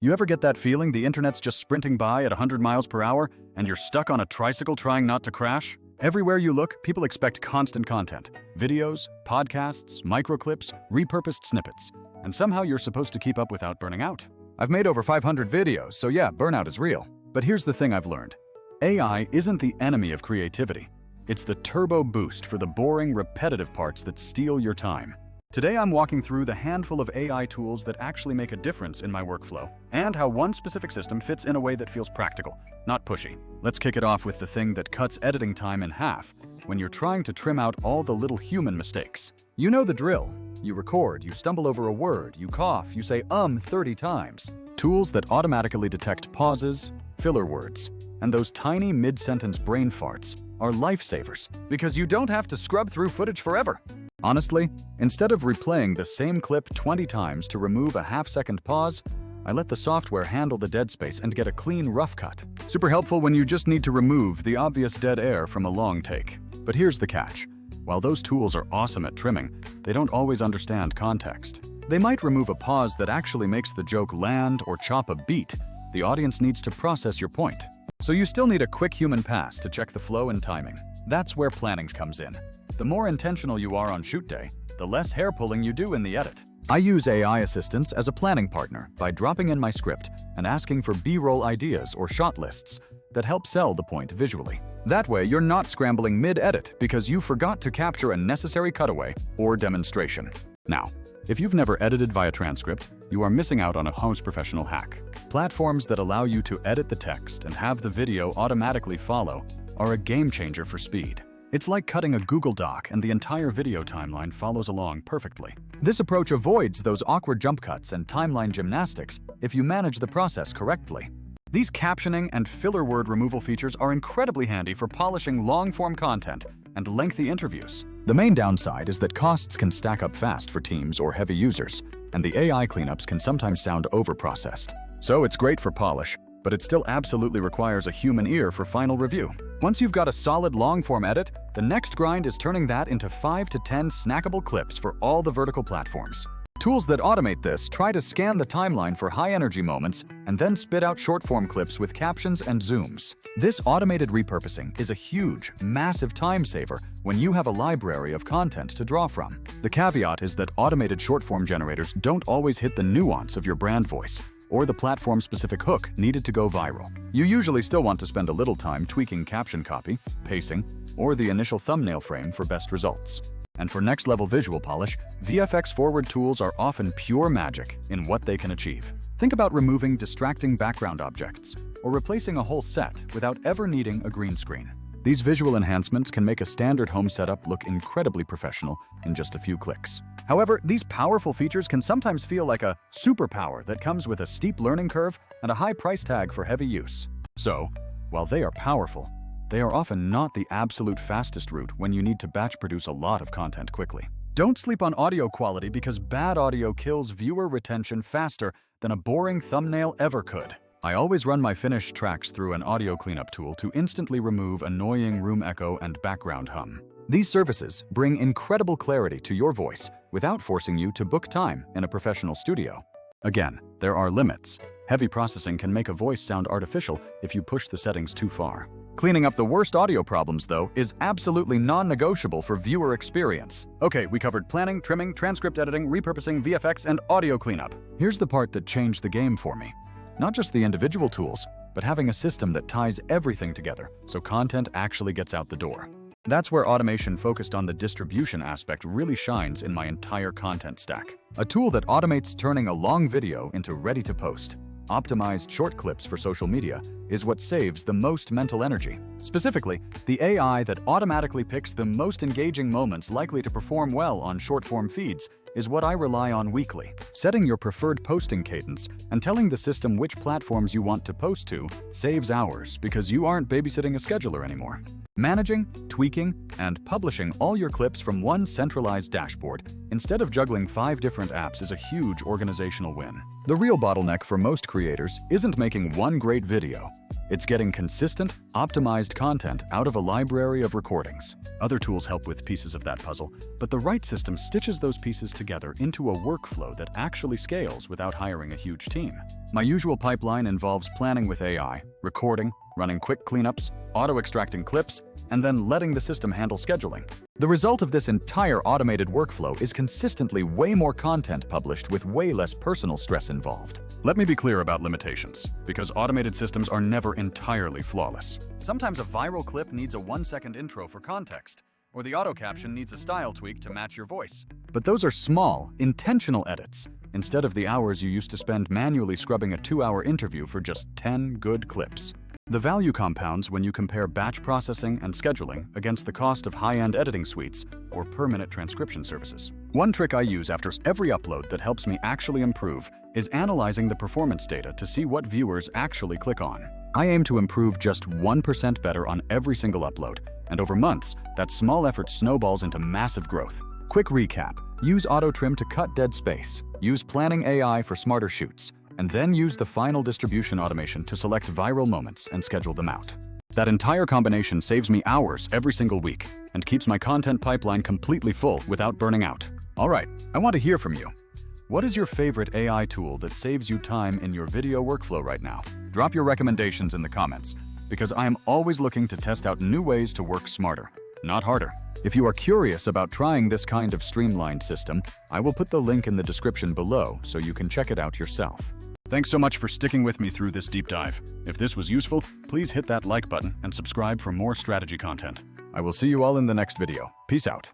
You ever get that feeling the internet's just sprinting by at 100 miles per hour and you're stuck on a tricycle trying not to crash? Everywhere you look, people expect constant content. Videos, podcasts, microclips, repurposed snippets. And somehow you're supposed to keep up without burning out. I've made over 500 videos, so yeah, burnout is real. But here's the thing I've learned. AI isn't the enemy of creativity. It's the turbo boost for the boring, repetitive parts that steal your time. Today I'm walking through the handful of AI tools that actually make a difference in my workflow, and how one specific system fits in a way that feels practical, not pushy. Let's kick it off with the thing that cuts editing time in half when you're trying to trim out all the little human mistakes. You know the drill. You record, you stumble over a word, you cough, you say 30 times. Tools that automatically detect pauses, filler words, and those tiny mid-sentence brain farts are lifesavers because you don't have to scrub through footage forever. Honestly, instead of replaying the same clip 20 times to remove a half-second pause, I let the software handle the dead space and get a clean rough cut. Super helpful when you just need to remove the obvious dead air from a long take. But here's the catch. While those tools are awesome at trimming, they don't always understand context. They might remove a pause that actually makes the joke land or chop a beat. The audience needs to process your point. So you still need a quick human pass to check the flow and timing. That's where planning comes in. The more intentional you are on shoot day, the less hair pulling you do in the edit. I use AI assistants as a planning partner by dropping in my script and asking for B-roll ideas or shot lists that help sell the point visually. That way, you're not scrambling mid-edit because you forgot to capture a necessary cutaway or demonstration. Now, if you've never edited via transcript, you are missing out on a most professional hack. Platforms that allow you to edit the text and have the video automatically follow are a game changer for speed. It's like cutting a Google Doc and the entire video timeline follows along perfectly. This approach avoids those awkward jump cuts and timeline gymnastics if you manage the process correctly. These captioning and filler word removal features are incredibly handy for polishing long-form content and lengthy interviews. The main downside is that costs can stack up fast for teams or heavy users, and the AI cleanups can sometimes sound over-processed. So it's great for polish, but it still absolutely requires a human ear for final review. Once you've got a solid long-form edit, the next grind is turning that into 5 to 10 snackable clips for all the vertical platforms. Tools that automate this try to scan the timeline for high-energy moments and then spit out short-form clips with captions and zooms. This automated repurposing is a huge, massive time saver when you have a library of content to draw from. The caveat is that automated short-form generators don't always hit the nuance of your brand voice or the platform-specific hook needed to go viral. You usually still want to spend a little time tweaking caption copy, pacing, or the initial thumbnail frame for best results. And for next-level visual polish, VFX-forward tools are often pure magic in what they can achieve. Think about removing distracting background objects or replacing a whole set without ever needing a green screen. These visual enhancements can make a standard home setup look incredibly professional in just a few clicks. However, these powerful features can sometimes feel like a superpower that comes with a steep learning curve and a high price tag for heavy use. So, while they are powerful, they are often not the absolute fastest route when you need to batch produce a lot of content quickly. Don't sleep on audio quality because bad audio kills viewer retention faster than a boring thumbnail ever could. I always run my finished tracks through an audio cleanup tool to instantly remove annoying room echo and background hum. These services bring incredible clarity to your voice without forcing you to book time in a professional studio. Again, there are limits. Heavy processing can make a voice sound artificial if you push the settings too far. Cleaning up the worst audio problems, though, is absolutely non-negotiable for viewer experience. Okay, we covered planning, trimming, transcript editing, repurposing, VFX, and audio cleanup. Here's the part that changed the game for me. Not just the individual tools, but having a system that ties everything together so content actually gets out the door. That's where automation focused on the distribution aspect really shines in my entire content stack. A tool that automates turning a long video into ready-to-post, optimized short clips for social media is what saves the most mental energy. Specifically, the AI that automatically picks the most engaging moments likely to perform well on short-form feeds is what I rely on weekly. Setting your preferred posting cadence and telling the system which platforms you want to post to saves hours because you aren't babysitting a scheduler anymore. Managing, tweaking, and publishing all your clips from one centralized dashboard instead of juggling 5 different apps is a huge organizational win. The real bottleneck for most creators isn't making one great video, It's getting consistent, optimized content out of a library of recordings. Other tools help with pieces of that puzzle, but the right system stitches those pieces together into a workflow that actually scales without hiring a huge team. My usual pipeline involves planning with AI, recording, running quick cleanups, auto-extracting clips, and then letting the system handle scheduling. The result of this entire automated workflow is consistently way more content published with way less personal stress involved. Let me be clear about limitations, because automated systems are never entirely flawless. Sometimes a viral clip needs a 1-second intro for context, or the auto caption needs a style tweak to match your voice. But those are small, intentional edits, instead of the hours you used to spend manually scrubbing a 2-hour interview for just 10 good clips. The value compounds when you compare batch processing and scheduling against the cost of high-end editing suites or per-minute transcription services. One trick I use after every upload that helps me actually improve is analyzing the performance data to see what viewers actually click on. I aim to improve just 1% better on every single upload, and over months, that small effort snowballs into massive growth. Quick recap: use auto trim to cut dead space, use planning AI for smarter shoots, and then use the final distribution automation to select viral moments and schedule them out. That entire combination saves me hours every single week and keeps my content pipeline completely full without burning out. All right, I want to hear from you. What is your favorite AI tool that saves you time in your video workflow right now? Drop your recommendations in the comments, because I am always looking to test out new ways to work smarter, not harder. If you are curious about trying this kind of streamlined system, I will put the link in the description below so you can check it out yourself. Thanks so much for sticking with me through this deep dive. If this was useful, please hit that like button and subscribe for more strategy content. I will see you all in the next video. Peace out.